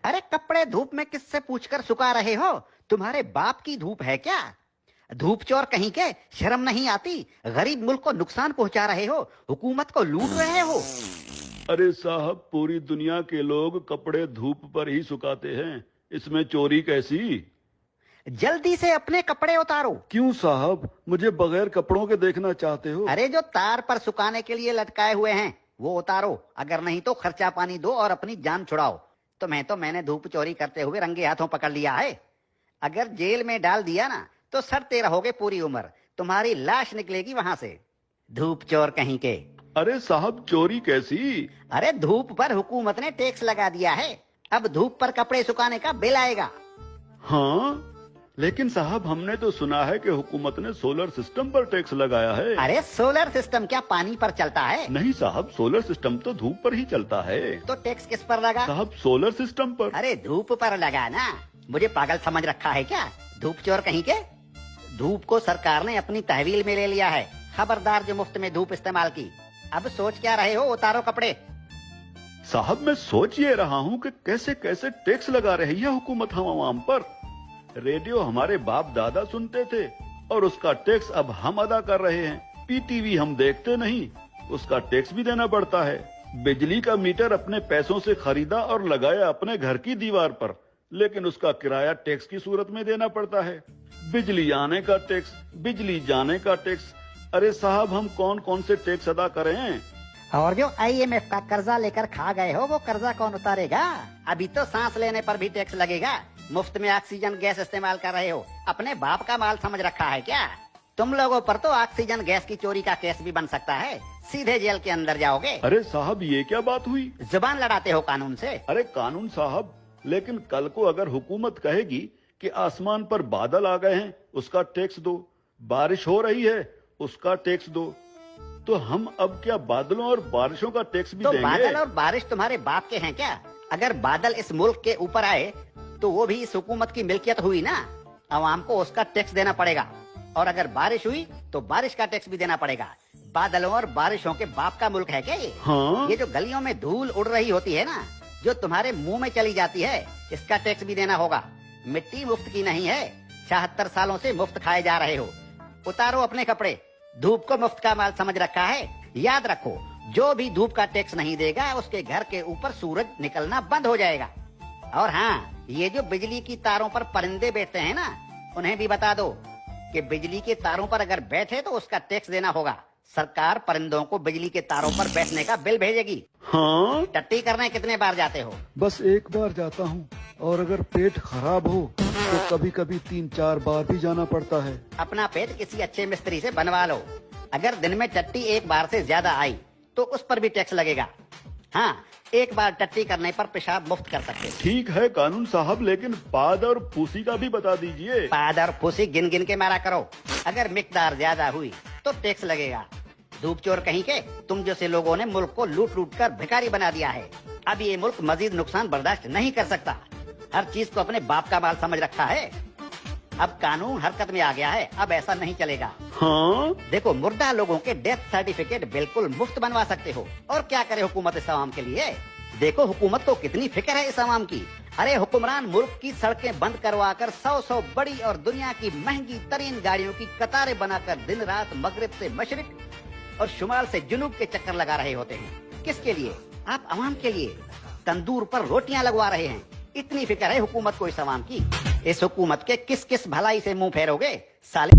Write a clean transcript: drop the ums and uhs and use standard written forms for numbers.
अरे कपड़े धूप में किससे पूछकर सुखा रहे हो? तुम्हारे बाप की धूप है क्या? धूप चोर कहीं के, शर्म नहीं आती? गरीब मुल्क को नुकसान पहुंचा रहे हो, हुकूमत को लूट रहे हो। अरे साहब, पूरी दुनिया के लोग कपड़े धूप पर ही सुखाते हैं, इसमें चोरी कैसी? जल्दी से अपने कपड़े उतारो। क्यों साहब, मुझे बगैर कपड़ों के देखना चाहते हो? अरे जो तार पर सुखाने के लिए लटकाए हुए हैं वो उतारो, अगर नहीं तो खर्चा पानी दो और अपनी जान छुड़ाओ। मैंने धूप चोरी करते हुए रंगे हाथों पकड़ लिया है। अगर जेल में डाल दिया ना तो सड़ते रहोगे पूरी उम्र, तुम्हारी लाश निकलेगी वहां से। धूप चोर कहीं के। अरे साहब, चोरी कैसी? अरे धूप पर हुकूमत ने टैक्स लगा दिया है, अब धूप पर कपड़े सुखाने का बिल आएगा। हाँ, लेकिन साहब हमने तो सुना है कि हुकूमत ने सोलर सिस्टम पर टैक्स लगाया है। अरे सोलर सिस्टम क्या पानी पर चलता है? नहीं साहब, सोलर सिस्टम तो धूप पर ही चलता है। तो टैक्स किस पर लगा? साहब सोलर सिस्टम पर। अरे धूप पर लगा ना, मुझे पागल समझ रखा है क्या? धूप चोर कहीं के। धूप को सरकार ने अपनी तहवील में ले लिया है, खबरदार जो मुफ्त में धूप इस्तेमाल की। अब सोच क्या रहे हो, उतारो कपड़े। साहब मैं सोच ये रहा हूँ कि कैसे कैसे टैक्स लगा रही है हुकूमत हम आवाम पर। रेडियो हमारे बाप दादा सुनते थे और उसका टैक्स अब हम अदा कर रहे हैं। पीटीवी हम देखते नहीं, उसका टैक्स भी देना पड़ता है। बिजली का मीटर अपने पैसों से खरीदा और लगाया अपने घर की दीवार पर, लेकिन उसका किराया टैक्स की सूरत में देना पड़ता है। बिजली आने का टैक्स, बिजली जाने का टैक्स। अरे साहब, हम कौन कौन से टैक्स अदा करें? और जो IMF का कर्जा लेकर खा गए हो वो कर्जा कौन उतारेगा? अभी तो सांस लेने पर भी टैक्स लगेगा। मुफ्त में ऑक्सीजन गैस इस्तेमाल कर रहे हो, अपने बाप का माल समझ रखा है क्या? तुम लोगों पर तो ऑक्सीजन गैस की चोरी का केस भी बन सकता है, सीधे जेल के अंदर जाओगे। अरे साहब, ये क्या बात हुई? जुबान लड़ाते हो कानून से। अरे कानून साहब, लेकिन कल को अगर हुकूमत कहेगी कि आसमान पर बादल आ गए हैं, उसका टैक्स दो, बारिश हो रही है, उसका टैक्स दो, तो हम अब क्या बादलों और बारिशों का टैक्स भी देंगे? बादल और बारिश तुम्हारे बाप के हैं क्या? अगर बादल इस मुल्क के ऊपर आए तो वो भी इस हुकूमत की मिल्कियत हुई ना, अवाम को उसका टैक्स देना पड़ेगा। और अगर बारिश हुई तो बारिश का टैक्स भी देना पड़ेगा। बादलों और बारिशों के बाप का मुल्क है क्या ये? हाँ? ये जो गलियों में धूल उड़ रही होती है ना, जो तुम्हारे मुंह में चली जाती है, इसका टैक्स भी देना होगा। मिट्टी मुफ्त की नहीं है, 76 सालों से मुफ्त खाए जा रहे हो। उतारो अपने कपड़े, धूप को मुफ्त का माल समझ रखा है। याद रखो, जो भी धूप का टैक्स नहीं देगा उसके घर के ऊपर सूरज निकलना बंद हो जाएगा। और हाँ, ये जो बिजली की तारों पर परिंदे बैठते हैं ना, उन्हें भी बता दो कि बिजली के तारों पर अगर बैठे तो उसका टैक्स देना होगा। सरकार परिंदों को बिजली के तारों पर बैठने का बिल भेजेगी। हाँ? टट्टी करने कितने बार जाते हो? बस एक बार जाता हूँ, और अगर पेट खराब हो तो कभी कभी 3-4 बार भी जाना पड़ता है। अपना पेट किसी अच्छे मिस्त्री से बनवा लो। अगर दिन में टट्टी एक बार से ज्यादा आई तो उस पर भी टैक्स लगेगा। हाँ, एक बार टट्टी करने पर पेशाब मुफ्त कर सकते। ठीक है कानून साहब, लेकिन पाद और फूसी का भी बता दीजिए। पाद और फूसी गिन गिन के मारा करो, अगर मिकदार ज्यादा हुई तो टैक्स लगेगा। धूप चोर कहीं के, तुम जैसे लोगों ने मुल्क को लूट लूट कर भिखारी बना दिया है। अब ये मुल्क मजीद नुकसान बर्दाश्त नहीं कर सकता। हर चीज को अपने बाप का माल समझ रखा है। अब कानून हरकत में आ गया है, अब ऐसा नहीं चलेगा। हाँ? देखो, मुर्दा लोगों के डेथ सर्टिफिकेट बिल्कुल मुफ्त बनवा सकते हो। और क्या करे हुकूमत इस आवाम के लिए? देखो हुकूमत को कितनी फिक्र है इस आवाम की। अरे हुक्मरान मुल्क की सड़कें बंद करवा कर 100 बड़ी और दुनिया की महंगी तरीन गाड़ियों की कतारें बनाकर दिन रात मगरिब से मशरिक और शुमाल से जुनूब के चक्कर लगा रहे होते हैं। किसके लिए? आप आवाम के लिए। तंदूर पर रोटियां लगवा रहे हैं। इतनी फिक्र है हुकूमत को इस आवाम की। इस हुकूमत के किस किस भलाई से मुंह फेरोगे साले?